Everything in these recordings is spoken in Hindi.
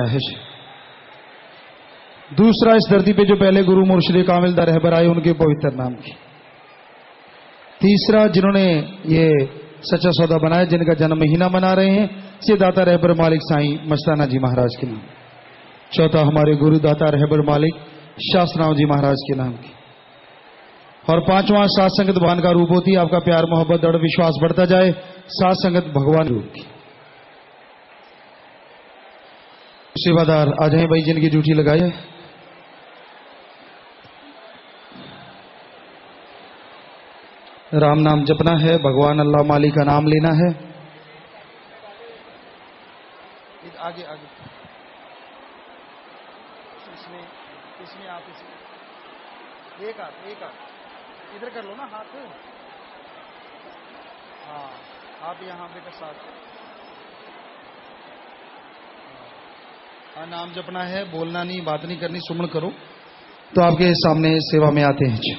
है। दूसरा, इस धरती पे जो पहले गुरु मुर्शिद कामिल दर रहबर आए उनके पवित्र नाम की। तीसरा, जिन्होंने ये सच्चा सौदा बनाया, जिनका जन्म महीना मना रहे हैं, से दाता रहबर मालिक साईं मस्ताना जी महाराज के नाम। चौथा, हमारे गुरु दाता रहबर मालिक शास्त्रनाम जी महाराज के नाम की। और पांचवा, सात संगत भगवान का रूप होती है। आपका प्यार मोहब्बत दृढ़ विश्वास बढ़ता जाए, सात संगत भगवान रूप की। सेवादार आ जाए भाई, जिनकी ड्यूटी लगाई है। राम नाम जपना है, भगवान अल्लाह मालिक का नाम लेना है। आगे आगे इसमें आप एक हाथ इधर कर लो ना, हाथ। हाँ, आप यहाँ बेटा साथ। हाँ, नाम जपना है, बोलना नहीं, बात नहीं करनी, सुमन करो। तो आपके सामने सेवा में आते हैं।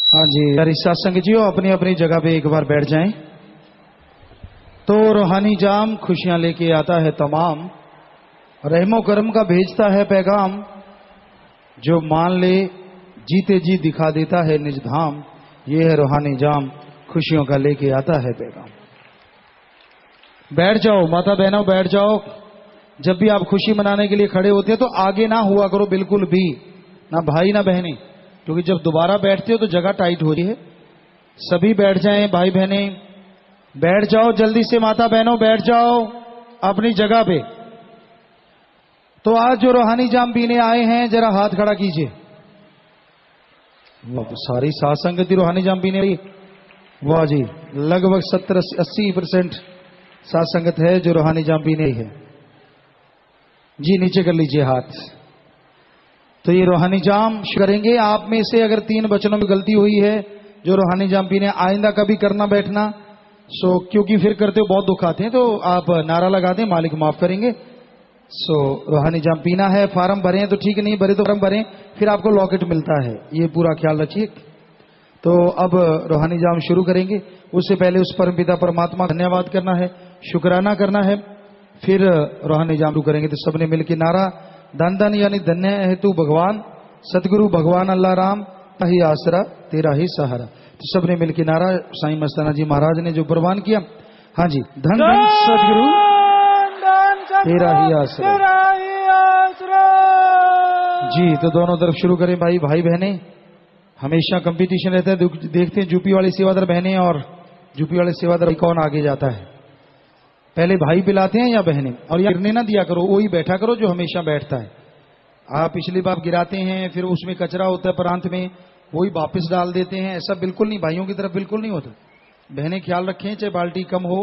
हाँ जी, यार सत्संग जी हो, अपनी अपनी जगह पे एक बार बैठ जाएं। तो रूहानी जाम खुशियां लेके आता है तमाम, रहमो करम का भेजता है पैगाम, जो मान ले जीते जी दिखा देता है निज धाम। ये है रूहानी जाम, खुशियों का लेके आता है पैगाम। बैठ जाओ माता बहनों, बैठ जाओ। जब भी आप खुशी मनाने के लिए खड़े होते हैं तो आगे ना हुआ करो बिल्कुल भी, ना भाई ना बहनें, क्योंकि जब दोबारा बैठते हो तो जगह टाइट हो रही है। सभी बैठ जाएं, भाई बहनें बैठ जाओ जल्दी से, माता बहनों बैठ जाओ अपनी जगह पे। तो आज जो रूहानी जाम पीने आए हैं, जरा हाथ खड़ा कीजिए। सारी सात संगति रूहानी जाम पीने आई। वाह जी, लगभग 70-80% सात संगत है जो रूहानी जाम पीने आई है जी। नीचे कर लीजिए हाथ। तो ये रूहानी जाम करेंगे। आप में से अगर 3 बचनों में गलती हुई है जो रूहानी जाम पीने, आइंदा कभी करना बैठना, सो क्योंकि फिर करते हो बहुत दुख आते हैं, तो आप नारा लगा दें, मालिक माफ करेंगे। सो रूहानी जाम पीना है। फार्म भरे हैं तो ठीक, नहीं भरे तो फार्म भरें, फिर आपको लॉकेट मिलता है, ये पूरा ख्याल रखिए। तो अब रूहानी जाम शुरू करेंगे। उससे पहले उस परम पिता परमात्मा का धन्यवाद करना है, शुक्राना करना है, फिर रूहानी जाम शुरू करेंगे। तो सबने मिलकर नारा, धन धन यानी धन्य है तू भगवान, सतगुरु भगवान अल्लाह राम, ही आसरा तेरा ही सहारा। तो सबने मिलकर नारा साईं मस्ताना जी महाराज ने जो प्रवान किया। हाँ जी, धन धन सतगुरु तेरा ही आसरा जी। तो दोनों तरफ शुरू करें भाई, भाई बहनें। हमेशा कंपटीशन रहता है, देखते हैं यूपी वाली सेवादार बहनें और यूपी वाले सेवादार कौन आगे जाता है। पहले भाई पिलाते हैं या बहनें? और ये गिरने ना दिया करो, वही बैठा करो जो हमेशा बैठता है। आप पिछली बार गिराते हैं, फिर उसमें कचरा होता है प्रांत में, वही वापस डाल देते हैं। ऐसा बिल्कुल नहीं, भाइयों की तरफ बिल्कुल नहीं होता। बहनें ख्याल रखें, चाहे बाल्टी कम हो,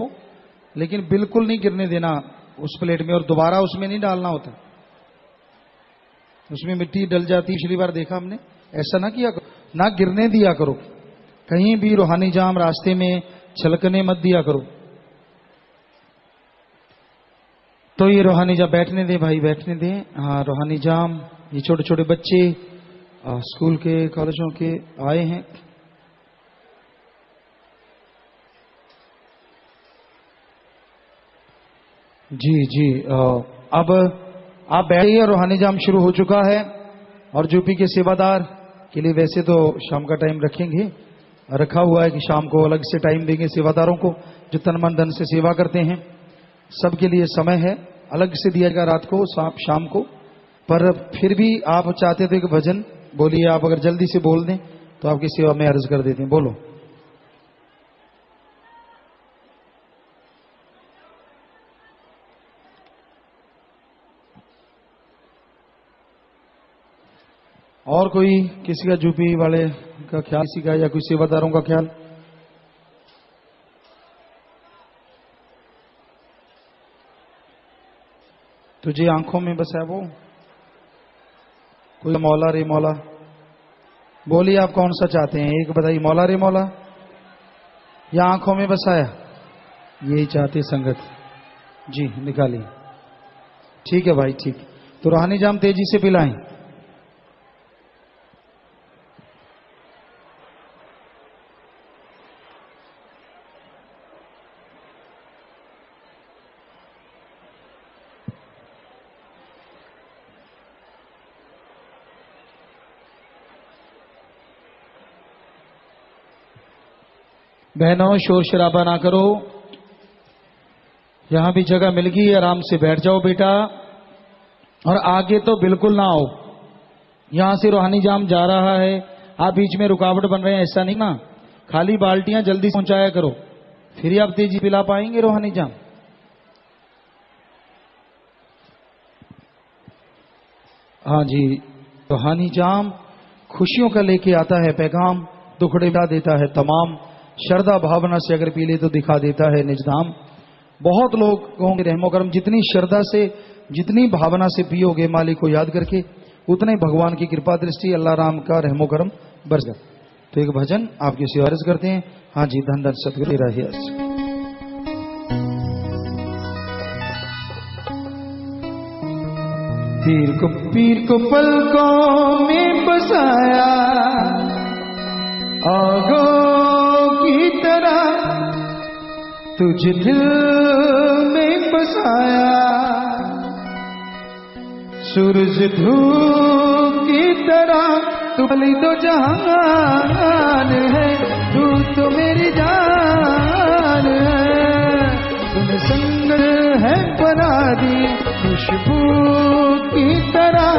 लेकिन बिल्कुल नहीं गिरने देना। उस प्लेट में, और दोबारा उसमें नहीं डालना होता, उसमें मिट्टी डल जाती। पिछली बार देखा हमने, ऐसा ना किया करो, ना गिरने दिया करो, कहीं भी रूहानी जाम रास्ते में छलकने मत दिया करो। तो ये रूहानी जाम, बैठने दे भाई, बैठने दे। हाँ, रूहानी जाम, ये छोटे छोटे बच्चे स्कूल के कॉलेजों के आए हैं। जी जी, अब आप बैठिए, रूहानी जाम शुरू हो चुका है। और यूपी के सेवादार के लिए वैसे तो शाम का टाइम रखेंगे, रखा हुआ है कि शाम को अलग से टाइम देंगे सेवादारों को जो तन मन धन से सेवा करते हैं। सबके लिए समय है, अलग से दिया जाएगा रात को, शाम को। पर फिर भी आप चाहते थे कि भजन बोलिए, आप अगर जल्दी से बोल दें तो आपकी सेवा में अर्ज कर देते हैं। बोलो। और कोई, किसी का यूपी वाले का ख्याल, किसी का या कोई सेवादारों का ख्याल? तुझे आंखों में बसा है वो, कोई मौला रे मौला। बोलिए आप कौन सा चाहते हैं, एक बताइए, मौला रे मौला या आंखों में बसाया? यही चाहते संगत जी, निकालिए। ठीक है भाई, ठीक। तो रूहानी जाम तेजी से पिलाएं। बहनों, शोर शराबा ना करो, यहां भी जगह मिल गई, आराम से बैठ जाओ बेटा। और आगे तो बिल्कुल ना आओ, यहां से रूहानी जाम जा रहा है, आप बीच में रुकावट बन रहे हैं, ऐसा नहीं ना। खाली बाल्टियां जल्दी से पहुंचाया करो, फिर ही आप तेजी पिला पाएंगे रूहानी जाम। हाँ जी, रूहानी जाम खुशियों का लेके आता है पैगाम, दुखड़े मिटा देता है तमाम। श्रद्धा भावना से अगर पी ले तो दिखा देता है निजधाम। बहुत लोगों के रहमो करम, जितनी श्रद्धा से, जितनी भावना से पियोगे मालिक को याद करके, उतने भगवान की कृपा दृष्टि, अल्लाह राम का रहमो करम बरसेगा। तो एक भजन आपकी सेवा अर्ज करते हैं। हाँ जी, धन धन सतगुरु रहिए। पीर को पलकों में बसाया, आगों की तरह तुझे दिल में बसाया। सूरज धूप की तरह तू भली तो जहान है, तू तो मेरी जान है। तूने संग है बना दी खुशबू की तरह,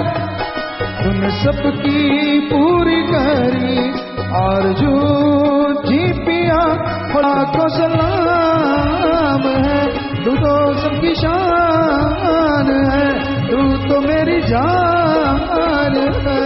तूने सबकी पूरी करी और जो जी पिया, खुदा को सलाम है। तू तो सबकी शान है, तू तो मेरी जान है।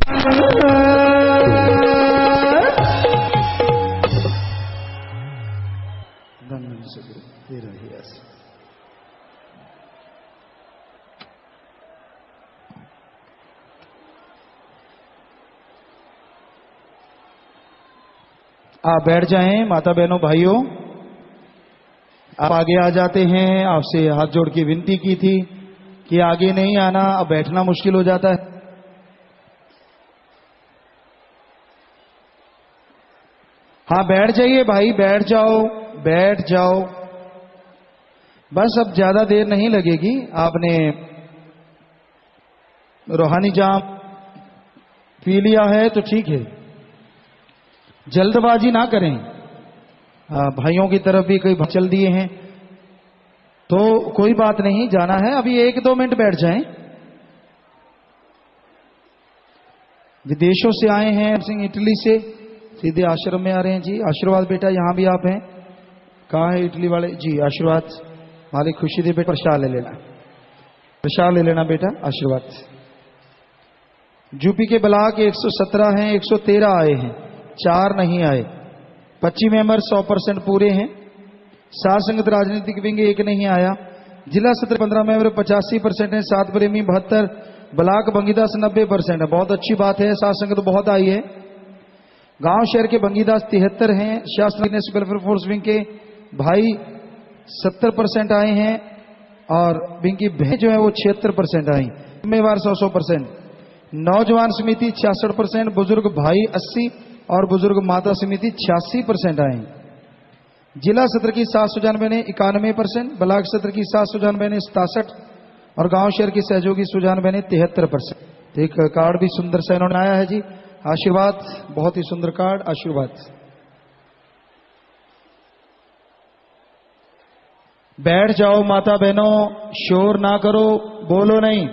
आप बैठ जाएं माता बहनों भाइयों, आप आगे आ जाते हैं। आपसे हाथ जोड़ के विनती की थी कि आगे नहीं आना, अब बैठना मुश्किल हो जाता है। हाँ बैठ जाइए भाई, बैठ जाओ, बैठ जाओ, बस अब ज्यादा देर नहीं लगेगी। आपने रूहानी जाम पी लिया है तो ठीक है, जल्दबाजी ना करें। भाइयों की तरफ भी कई चल दिए हैं तो कोई बात नहीं, जाना है अभी 1-2 मिनट बैठ जाएं। विदेशों से आए हैं सिंह, इटली से सीधे आश्रम में आ रहे हैं जी। आशीर्वाद बेटा, यहां भी आप हैं। कहाँ है इटली वाले जी? आशीर्वाद मालिक खुशी दे बेटा, प्रसाद ले लेना, प्रसाद ले लेना बेटा, आशीर्वाद। यूपी के ब्लॉक 117 हैं, 113 आए हैं, 4 नहीं आए। 25 मेंबर 100% पूरे हैं। सात संगत राजनीतिक विंग 1 नहीं आया। जिला सत्र 15 मेंबर 85% है। 7 प्रेमी 72, ब्लॉक बंगीदास 90% है। बहुत अच्छी बात है, सात संगत बहुत आई है। गांव शहर के बंगीदास 73 हैं। शास्त्र वेलफेयर फोर्स विंग के भाई 70% आए हैं और विंग की बहन जो है वो 76% आई। जिम्मेवार 100%। नौजवान समिति 66%, बुजुर्ग भाई 80 और बुजुर्ग माता समिति 86% आए। जिला सत्र की 796 ने 91%, ब्लॉक सत्र की 796 ने 67 और गांव शहर की सहयोगी 97 ने 73%। एक कार्ड भी सुंदर सा इन्होंने आया है जी, आशीर्वाद, बहुत ही सुंदर कार्ड, आशीर्वाद। बैठ जाओ माता बहनों, शोर ना करो, बोलो नहीं,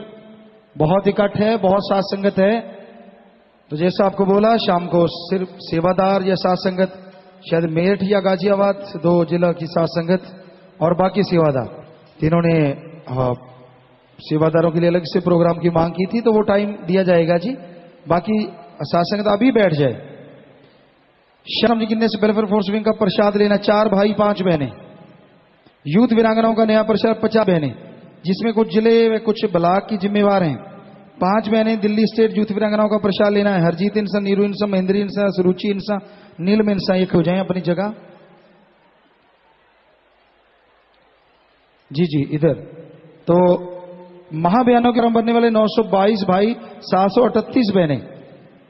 बहुत इकट्ठ है, बहुत साथ संगत है। तो जैसा आपको बोला, शाम को सिर्फ सेवादार या साथ संगत, शायद मेरठ या गाजियाबाद 2 जिला की साथ संगत और बाकी सेवादार, तीनों ने सेवादारों के लिए अलग से प्रोग्राम की मांग की थी, तो वो टाइम दिया जाएगा जी। बाकी साथ संगत अभी बैठ जाए। शर्म जी गिनने से वेलफेयर फोर्स विंग का प्रसाद लेना, 4 भाई 5 बहनें। यूथ वीरांगनाओं का नया प्रसाद 50 बहनें, जिसमें कुछ जिले व कुछ ब्लॉक की जिम्मेवार हैं। 5 बहनें दिल्ली स्टेट यूथ वीरांगनाओं का प्रसाद लेना है। हरजीत इंसान, नीरू इंसान, महेंद्री इंसान, सुरुचि इंसान, नीलम इंसान, एक हो जाए अपनी जगह। जी जी इधर। तो महाबयानों के क्रम बनने वाले 922 भाई, 738 बहनें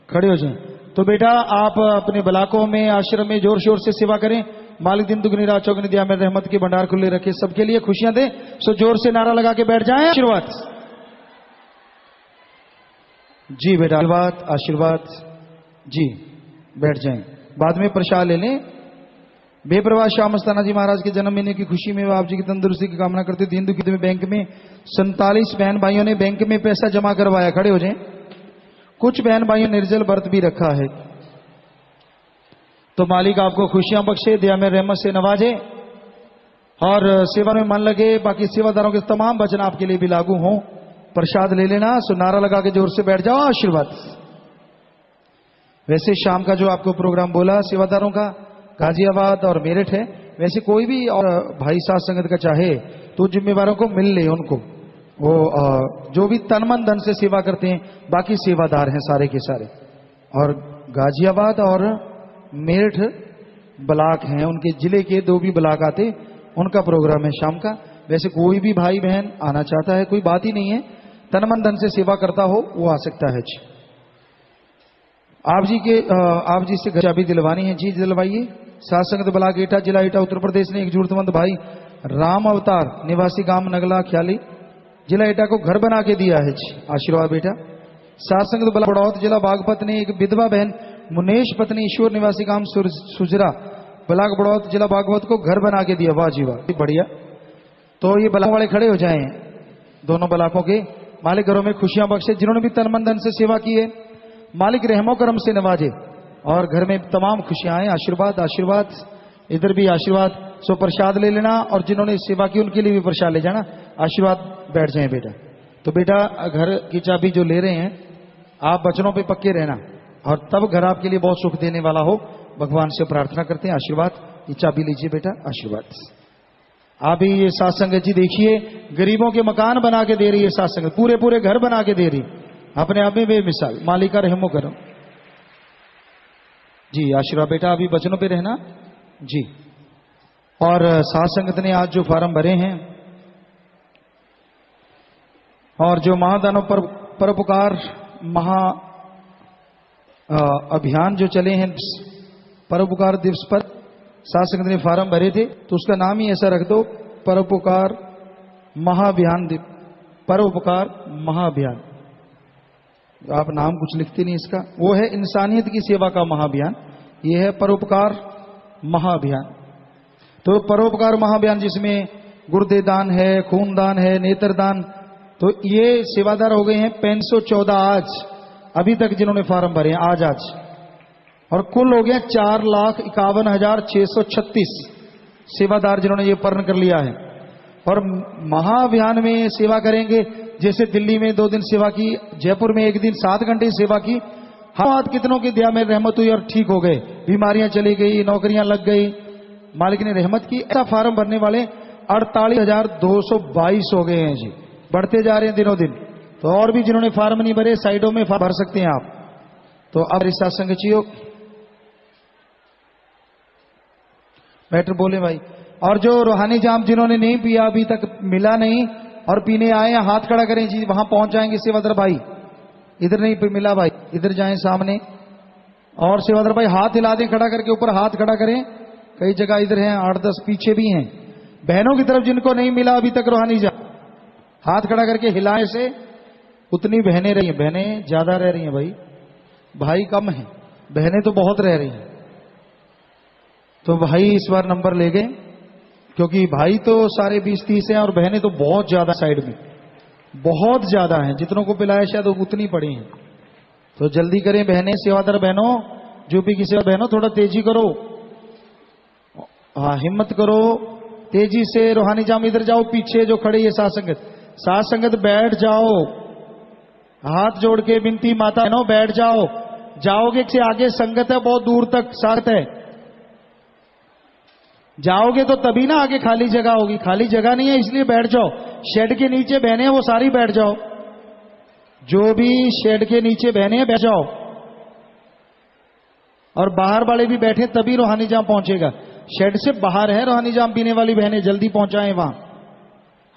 खड़े हो जाएं। तो बेटा आप अपने ब्लॉकों में, आश्रम में जोर शोर से सेवा करें। मालिक दिन दुगनी रात चौगनी दिया में रहमत के भंडार खुले रखे, सबके लिए खुशियां दे। सो जोर से नारा लगा के बैठ जाएं। आशीर्वाद जी बेटा, आशीर्वाद, आशीर्वाद जी, बैठ जाएं। बाद में प्रसाद ले लें। बेप्रवाह श्याम मस्ताना जी महाराज के जन्म महीने की खुशी में आप जी की तंदुरुस्ती की कामना करते हुए दीन दुखी में बैंक में 47 बहन भाइयों ने बैंक में पैसा जमा करवाया। खड़े हो जाएं। कुछ बहन भाइयों ने निर्जल व्रत भी रखा है। तो मालिक आपको खुशियां बख्शे, दया में रहमत से नवाजे और सेवा में मन लगे। बाकी सेवादारों के तमाम वचन आपके लिए भी लागू हों। प्रसाद ले लेना। सो नारा लगा के जोर से बैठ जाओ। आशीर्वाद। वैसे शाम का जो आपको प्रोग्राम बोला सेवादारों का, गाजियाबाद और मेरठ है। वैसे कोई भी और भाई साथ संगत का चाहे तो जिम्मेवारों को मिल ले, उनको वो जो भी तन मन धन से सेवा करते हैं, बाकी सेवादार हैं सारे के सारे। और गाजियाबाद और मेरठ ब्लॉक हैं, उनके जिले के 2 भी ब्लॉक आते, उनका प्रोग्राम है शाम का। वैसे कोई भी भाई बहन आना चाहता है, कोई बात ही नहीं है, तन मन धन से सेवा करता हो वो आ सकता है जी। आप जी से चाबी दिलवानी है जी, दिलवाइए। सात संगत ब्लॉक एटा, जिला एटा, उत्तर प्रदेश ने एक जरूरतमंद भाई राम अवतार निवासी गांव नगला ख्याली, जिला एटा को घर बना के दिया है जी। आशीर्वाद बेटा। सात संगत ब्लॉक बड़ौत, जिला बागपत ने एक विधवा बहन मुनेश पत्नी ईश्वर निवासी गांव सुजरा, ब्लॉक बड़ौत, जिला बागपत को घर बना के दिया। वाह जी वाह, बढ़िया। तो ये ब्लॉक वाले खड़े हो जाएं, दोनों ब्लॉकों के। मालिक घरों में खुशियां बख्शे। जिन्होंने भी तन मन धन से सेवा की है, मालिक रहमो करम से नवाजे और घर में तमाम खुशियां आए। आशीर्वाद, आशीर्वाद। इधर भी आशीर्वाद। सो प्रसाद ले लेना और जिन्होंने सेवा की उनके लिए भी प्रसाद ले जाना। आशीर्वाद। बैठ जाएं बेटा। तो बेटा घर की चाबी जो ले रहे हैं आप वचनों पे पक्के रहना और तब घर आपके लिए बहुत सुख देने वाला हो। भगवान से प्रार्थना करते हैं आशीर्वाद। ये चाबी लीजिए बेटा, आशीर्वाद। आप ही ये साथ संगत जी देखिए, गरीबों के मकान बना के दे रही है साथ संगत, पूरे पूरे घर बना के दे रही, अपने आप में बेमिसाल। मालिका रहमो करम जी। आशीर्वाद बेटा, अभी वचनों पे रहना जी। और साथ संगत ने आज जो फार्म भरे हैं और जो महादानव पर परोपकार महा अभियान जो चले हैं परोपकार दिवस पर, साथ संगत ने फार्म भरे थे, तो उसका नाम ही ऐसा रख दो, परोपकार महाअभियान। परोपकार महाअभियान, आप नाम कुछ लिखते नहीं इसका, वो है इंसानियत की सेवा का महाअभियान, ये है परोपकार महाअभियान। तो परोपकार महाअभियान जिसमें गुर्दे दान है, खून दान है, नेत्र दान, तो ये सेवादार हो गए हैं 514 आज अभी तक जिन्होंने फार्म भरे हैं आज। और कुल हो गया 4,51,636 सेवादार जिन्होंने ये पर्ण कर लिया है। और महाअभियान में सेवा करेंगे, जैसे दिल्ली में 2 दिन सेवा की, जयपुर में 1 दिन 7 घंटे सेवा की, हाथ कितनों की दया में रहमत हुई और ठीक हो गए, बीमारियां चली गई, नौकरियां लग गई, मालिक ने रहमत की। ऐसा फार्म भरने वाले 48,222 हो गए हैं जी, बढ़ते जा रहे हैं दिनों दिन। तो और भी जिन्होंने फार्म नहीं भरे साइडों में भर सकते हैं आप। तो अब रिश्ता संगचियो बैटर बोले भाई। और जो रूहानी जाम जिन्होंने नहीं पिया अभी तक, मिला नहीं और पीने आए हैं, हाथ खड़ा करें जी, वहां पहुंच जाएंगे सेवादार भाई। इधर नहीं मिला भाई, इधर जाएं सामने। और सेवादार भाई हाथ हिला दें, खड़ा करके ऊपर हाथ खड़ा करें। कई जगह इधर हैं, 8-10 पीछे भी हैं। बहनों की तरफ जिनको नहीं मिला अभी तक रूहानी जाम, हाथ खड़ा करके हिलाए से उतनी बहनें रही हैं। बहनें ज्यादा रह रही हैं भाई, भाई कम है, बहनें तो बहुत रह रही हैं। तो भाई इस बार नंबर ले गए, क्योंकि भाई तो सारे 20-30 हैं और बहनें तो बहुत ज्यादा साइड में, बहुत ज्यादा हैं। जितनों को पिलाया शायद उतनी पड़ी हैं। तो जल्दी करें बहनें, सेवादार बहनों, यूपी की सेवा बहनों, थोड़ा तेजी करो, हाँ हिम्मत करो, तेजी से। रूहानी जाम इधर जाओ, पीछे जो खड़े ये साथ संगत बैठ जाओ, हाथ जोड़ के विनती, माता बहनों बैठ जाओ। जाओगे से आगे संगत है, बहुत दूर तक साथ है, जाओगे तो तभी ना आगे खाली जगह होगी। खाली जगह नहीं है इसलिए बैठ जाओ। शेड के नीचे बहने हैं वो सारी बैठ जाओ, जो भी शेड के नीचे बहने हैं बैठ जाओ। और बाहर वाले भी बैठे तभी रूहानी जाम पहुंचेगा। शेड से बाहर है रूहानी जाम पीने वाली बहनें, जल्दी पहुंचाएं वहां।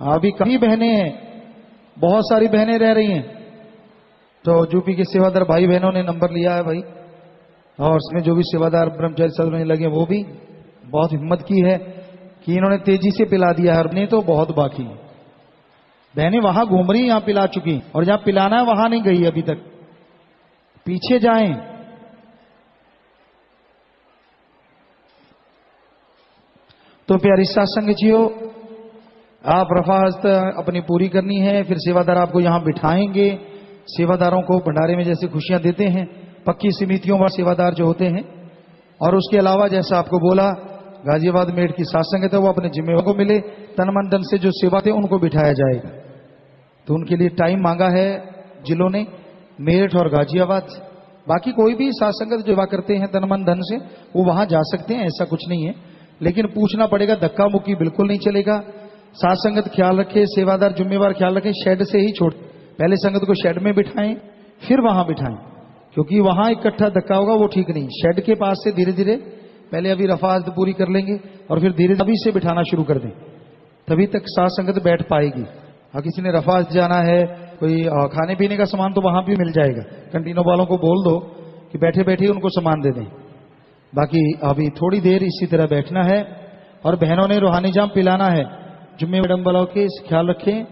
अभी कई बहनें हैं, बहुत सारी बहनें रह रही हैं। तो यूपी के सेवादार भाई बहनों ने नंबर लिया है भाई, और उसमें जो भी सेवादार ब्रह्मचारी चलने लगे वो भी बहुत हिम्मत की है कि इन्होंने तेजी से पिला दिया है। और नहीं तो बहुत बाकी है, बहनें वहां घूम रही, यहां पिला चुकी, और जहां पिलाना है वहां नहीं गई अभी तक, पीछे जाएं। तो प्यारी सत्संग जियो, आप रफाजत अपनी पूरी करनी है, फिर सेवादार आपको यहां बिठाएंगे। सेवादारों को भंडारे में जैसे खुशियां देते हैं, पक्की समितियों वाले सेवादार जो होते हैं। और उसके अलावा जैसा आपको बोला, गाजियाबाद मेड की सात्संगत है, वो अपने जिम्मेवार को मिले, तन मन धन से जो सेवा थे उनको बिठाया जाएगा। तो उनके लिए टाइम मांगा है जिलों ने, मेरठ और गाजियाबाद। बाकी कोई भी सात्संगत जो सेवा करते हैं तन मन धन से, वो वहां जा सकते हैं, ऐसा कुछ नहीं है। लेकिन पूछना पड़ेगा, धक्का मुक्की बिल्कुल नहीं चलेगा। सात्संगत ख्याल रखे, सेवादार जिम्मेवार ख्याल रखें, शेड से ही छोड़, पहले संगत को शेड में बिठाएं फिर वहां बिठाएं, क्योंकि वहां इकट्ठा धक्का होगा वो ठीक नहीं। शेड के पास से धीरे धीरे, पहले अभी रफाजत पूरी कर लेंगे और फिर धीरे अभी से बिठाना शुरू कर दें, तभी तक साथ संगत बैठ पाएगी। और किसी ने रफाजत जाना है, कोई खाने पीने का सामान, तो वहां भी मिल जाएगा। कैंटीनों वालों को बोल दो कि बैठे बैठे उनको सामान दे दें। बाकी अभी थोड़ी देर इसी तरह बैठना है। और बहनों ने रूहानी जाम पिलाना है, जुम्मे मैडम वालों के ख्याल रखें।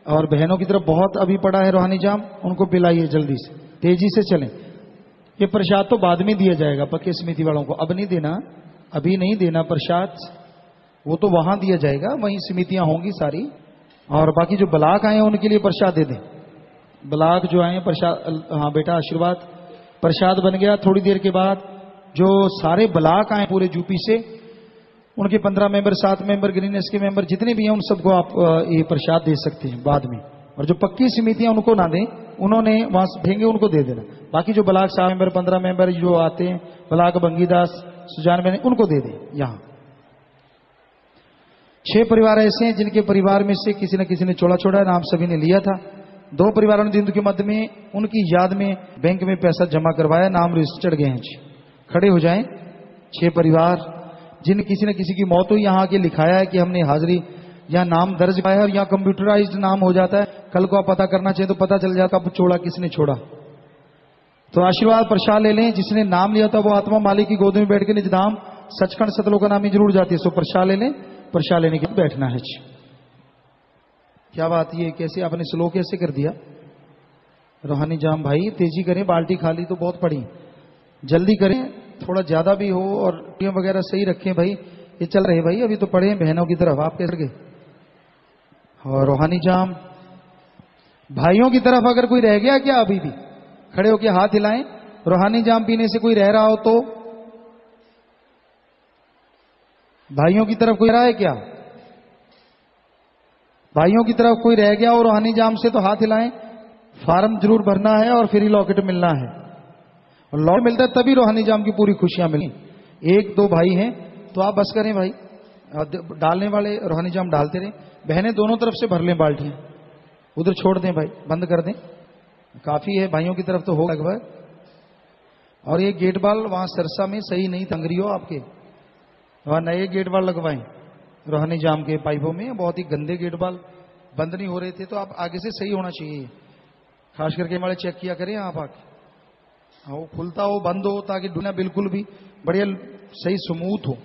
और बहनों की तरफ बहुत अभी पड़ा है रूहानी जाम, उनको पिलाइए जल्दी से, तेजी से चलें। ये प्रसाद तो बाद में दिया जाएगा पक्के समिति वालों को, अब नहीं देना, अभी नहीं देना प्रसाद, वो तो वहां दिया जाएगा, वहीं समितियां होंगी सारी। और बाकी जो ब्लाक आए हैं उनके लिए प्रसाद दे दें, ब्लाक जो आए प्रसाद। हाँ बेटा आशीर्वाद, प्रसाद बन गया। थोड़ी देर के बाद जो सारे ब्लाक आए पूरे यूपी से, उनके 15 मेंबर, 7 मेंबर, ग्रीन एस के मेंबर जितने भी हैं, उन सबको आप ये प्रसाद दे सकते हैं बाद में। और जो पक्की समितियां उनको ना दें, उन्होंने वहां से भेंगे उनको दे देना। बाकी जो ब्लॉक 7 मेंबर 15 मेंबर जो आते हैं, ब्लॉक बंगीदास सुजान मैंने उनको दे दे। यहां 6 परिवार ऐसे हैं जिनके परिवार में से किसी न किसी ने चोला छोड़ा, नाम सभी ने लिया था। 2 परिवारों ने दिन के मध्य में उनकी याद में बैंक में पैसा जमा करवाया, नाम रजिस्टर चढ़ गए हैं जी। खड़े हो जाएं 6 परिवार जिन किसी न किसी की मौत हुई, यहाँ आके लिखाया है कि हमने हाजिरी यहाँ नाम दर्ज पाया है और यहाँ कंप्यूटराइज्ड नाम हो जाता है। कल को आप पता करना चाहिए तो पता चल जाता अब चोड़ा किसने छोड़ा। तो आशीर्वाद प्रसाद ले लें। जिसने नाम लिया था वो आत्मा मालिक की गोद में बैठ के निज धाम सचखंड सतलोक का नामी जरूर जाती है। सो प्रसाद ले लें, प्रसाद लेने के लिए बैठना है। क्या बात, ये कैसे आपने स्लो कैसे कर दिया? रूहानी जाम भाई तेजी करें, बाल्टी खाली तो बहुत पड़ी, जल्दी करें, थोड़ा ज्यादा भी हो और टीम वगैरह सही रखें भाई। ये चल रहे भाई, अभी तो पढ़े हैं बहनों की तरफ, आप कैसे गए? और रूहानी जाम भाइयों की तरफ अगर कोई रह गया क्या? अभी भी खड़े होकर हाथ हिलाएं। रूहानी जाम पीने से कोई रह रहा हो तो भाइयों की तरफ कोई रहा है क्या? भाइयों की तरफ कोई रह गया और रूहानी जाम से तो हाथ हिलाएं। फार्म जरूर भरना है और फ्री लॉकेट मिलना है, और लॉकेट मिलता है तभी रूहानी जाम की पूरी खुशियां मिली। 1-2 भाई हैं तो आप बस करें भाई, डालने वाले रूहानी जाम डालते रहे। बहनें दोनों तरफ से भर लें बाल्टियां, उधर छोड़ दें भाई, बंद कर दें, काफी है भाइयों की तरफ तो हो लगभग। और ये गेट बाल वहां सरसा में सही नहीं, तंगरियो आपके वहां नए गेट बाल लगवाएं रूहानी जाम के पाइपों में, बहुत ही गंदे गेट बाल बंद नहीं हो रहे थे, तो आप आगे से सही होना चाहिए। खास करके हमारे चेक किया करें आप आके, वो खुलता हो बंद हो ताकि डुना बिल्कुल भी बढ़िया सही स्मूथ हो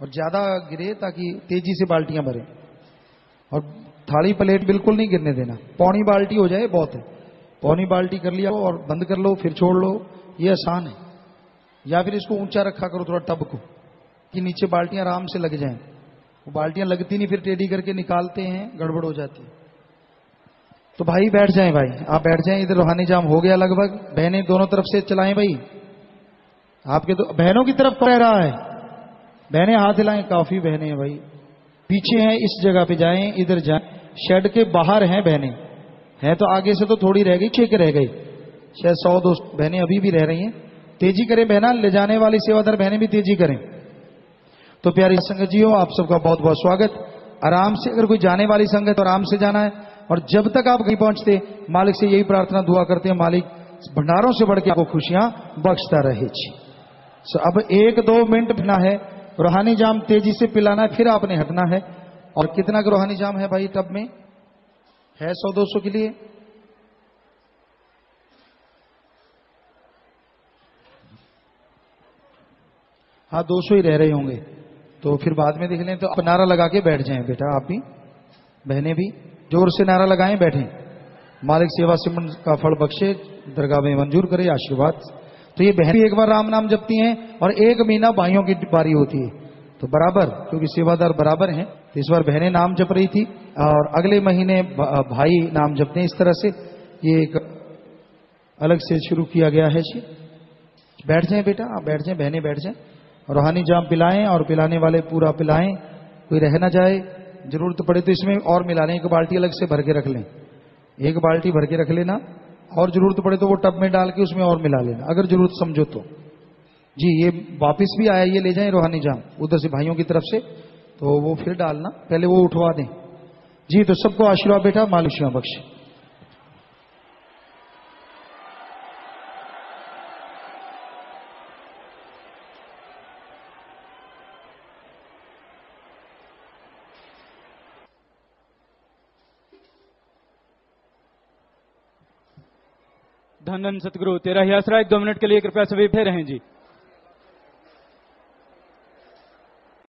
और ज्यादा गिरे ताकि तेजी से बाल्टियां भरे। और थाली प्लेट बिल्कुल नहीं गिरने देना, पौनी बाल्टी हो जाए बहुत है, पौनी बाल्टी कर लिया और बंद कर लो फिर छोड़ लो, ये आसान है। या फिर इसको ऊंचा रखा करो थोड़ा टब को, कि नीचे बाल्टियां आराम से लग जाएं। वो बाल्टियां लगती नहीं, फिर टेढ़ी करके निकालते हैं, गड़बड़ हो जाती है। तो भाई बैठ जाएं, भाई आप बैठ जाएं। इधर रूहानी जाम हो गया लगभग, बहनें दोनों तरफ से चलाएं भाई। आपके तो बहनों की तरफ कह रहा है, बहनें हाथ हिलाएं, काफी बहनें हैं भाई। पीछे हैं इस जगह पे जाएं, इधर जाएं, शेड के बाहर हैं बहनें, हैं तो आगे से तो थोड़ी रह गई, 6 रह गई, शायद 100-200 बहनें अभी भी रह रही हैं। तेजी करें बहना, ले जाने वाली सेवादार बहनें भी तेजी करें। तो प्यारी संगत जी हो, आप सबका बहुत बहुत स्वागत। आराम से, अगर कोई जाने वाली संगत तो आराम से जाना है, और जब तक आप कहीं पहुंचते मालिक से यही प्रार्थना दुआ करते हैं, मालिक भंडारों से बढ़ के आपको खुशियां बख्शता रहे जी। अब 1-2 मिनट पीना है, रूहानी जाम तेजी से पिलाना है, फिर आपने हटना है। और कितना का रूहानी जाम है भाई टब में है? 100-200 के लिए हाँ 200 ही रह रहे होंगे, तो फिर बाद में देख लें। तो आप नारा लगा के बैठ जाएं बेटा, आप भी बहनें भी जोर से नारा लगाएं, बैठें। मालिक सेवा सिमरन का फल बख्शे, दरगाह में मंजूर करे आशीर्वाद। तो ये बहन भी एक बार राम नाम जपती हैं और 1 महीना भाइयों की बारी होती है, तो बराबर, क्योंकि सेवादार बराबर हैं, तो इस बार बहनें नाम जप रही थी और अगले महीने भाई नाम जपते हैं। इस तरह से ये एक अलग से शुरू किया गया है जी। बैठ जाएं बेटा, आप बैठ जाएं, बहनें बैठ जाएं। रूहानी जाम पिलाएं और पिलाने वाले पूरा पिलाएं, कोई रह ना जाए। जरूरत पड़े तो इसमें और मिला लें, 1 बाल्टी अलग से भर के रख लें, 1 बाल्टी भर के रख लेना, और जरूरत पड़े तो वो टब में डाल के उसमें और मिला लेना, अगर जरूरत समझो तो जी। ये वापिस भी आया, ये ले जाएं रूहानी जाम उधर से भाइयों की तरफ से, तो वो फिर डालना, पहले वो उठवा दें जी। तो सबको आशीर्वाद बेटा, मालिक शिवा बख्शे। धन धन सतगुरु, तेरा ही आश्रय। 2 मिनट के लिए कृपया सभी बैठे रहें जी।